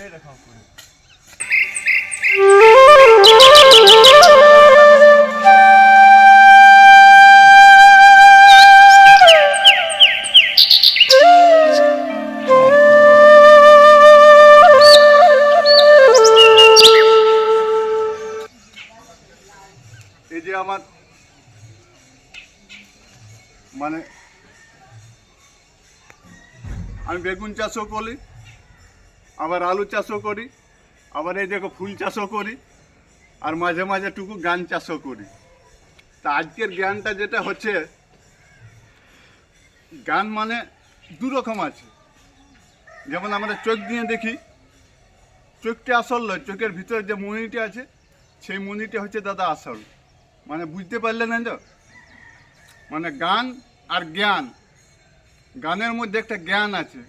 এইরকম করে। এই যে আমার মানে আমি বেগুন চাষও করি, আবার আলু চাষও করি, আবার এই দেখো ফুল চাষও করি, আর মাঝে মাঝে টুকু গান চাষও করি। তা আজকের জ্ঞানটা যেটা হচ্ছে, গান মানে দু রকম আছে। যেমন আমরা চোখ দিয়ে দেখি, চোখটা আসল নয়, চোখের ভিতরে যে মণিটা আছে সেই মণিটা হচ্ছে দাদা আসল। মানে বুঝতে পারলেন না তো? মানে গান আর জ্ঞান, গানের মধ্যে একটা জ্ঞান আছে।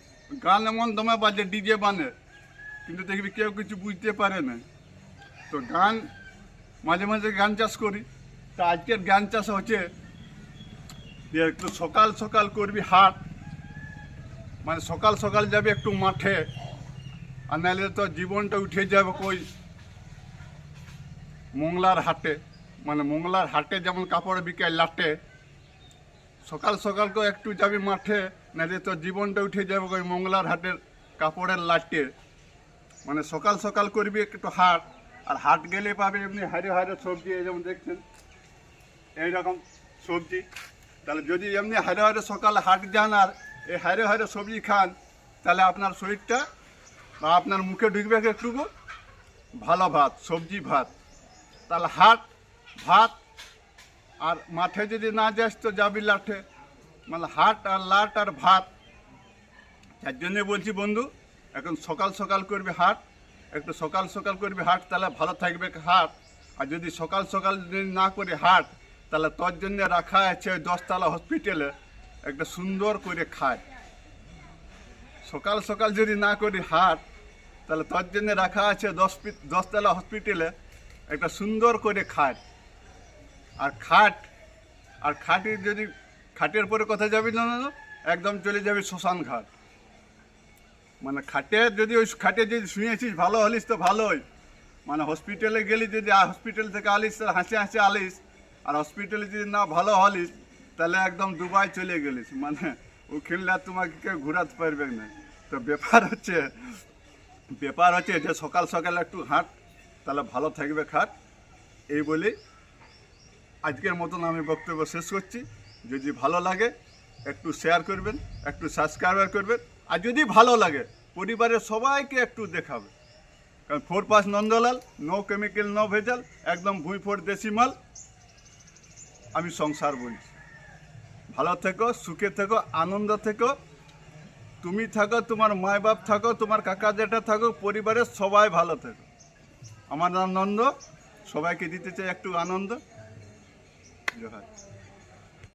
গান এমন দমে বাজে ডিজে বানে, কিন্তু দেখবি কেউ কিছু বুঝতে পারে না। তো গান মাঝে মাঝে গান চাষ করি। তা আজকের গান চাষ হচ্ছে যে একটু সকাল সকাল করবি হাট, মানে সকাল সকাল যাবি একটু মাঠে, আর নাহলে তো জীবনটা উঠে যাবে কই মংলার হাটে। মানে মংলার হাটে যেমন কাপড় বিকায় লাটে, সকাল সকাল করে একটু যাবি মাঠে, নাহলে তো জীবনটা উঠে যাবে ওই মংলার হাটের কাপড়ের লাটে। মানে সকাল সকাল করবি একটু হাট, আর হাট গেলে পাবে এমনি হারে হারে সবজি, এই যেমন দেখছেন এইরকম সবজি। তাহলে যদি এমনি হারে হারে সকালে হাট যান আর এই হারে হারে সবজি খান, তাহলে আপনার শরীরটা বা আপনার মুখে ঢুকবে একটু ভালো ভাত, সবজি ভাত। তাহলে হাট ভাত, আর মাঠে যদি না যাস তো যাবি লাঠে। মানে হাট আর লাট আর ভাত। তার জন্যে বলছি বন্ধু, এখন সকাল সকাল করবি হাট, একটু সকাল সকাল করবি হাট, তাহলে ভালো থাকবে হাট। আর যদি সকাল সকাল যদি না করি হাট, তাহলে তোর জন্য রাখা আছে ওই 10তলা হসপিটালে একটা সুন্দর করে খায়। সকাল সকাল যদি না করি হাট, তাহলে তোর জন্য রাখা আছে 10তলা হসপিটালে একটা সুন্দর করে খাট। আর খাটে যদি খাটের পরে কোথায় যাবি না, একদম চলে যাবি শ্মশান ঘাট। মানে খাটে যদি ওই খাটে যদি শুয়েছিস ভালো হলিস তো ভালোই। মানে হসপিটালে গেলি, যদি হসপিটাল থেকে আলিস তাহলে হাসি হাসি আলিস, আর হসপিটালে যদি না ভালো হলিস তাহলে একদম দুবাই চলে গেলিস। মানে ওখানে আর তোমাকে কেউ ঘোরাতে পারবে না। তো ব্যাপার হচ্ছে যে সকাল সকাল একটু হাঁট, তাহলে ভালো থাকবে খাট। এই বলেই আজকের মতন আমি বক্তব্য শেষ করছি। যদি ভালো লাগে একটু শেয়ার করবেন, একটু সাবস্ক্রাইব করবেন, আর যদি ভালো লাগে পরিবারের সবাইকে একটু দেখাবে। কারণ 4 নন্দলাল, নো কেমিক্যাল, নো ভেজাল, একদম ভুঁইফোড় দেশি মাল। আমি সংসার বলছি। ভালো থেকো, সুখে থেকো, আনন্দ থেকো। তুমি থাকো, তোমার মা বাপ থাকো, তোমার কাকা জেঠা থাকো, পরিবারের সবাই ভালো থেকো। আমার নাম নন্দ, সবাইকে দিতে চাই একটু আনন্দ। জোহার।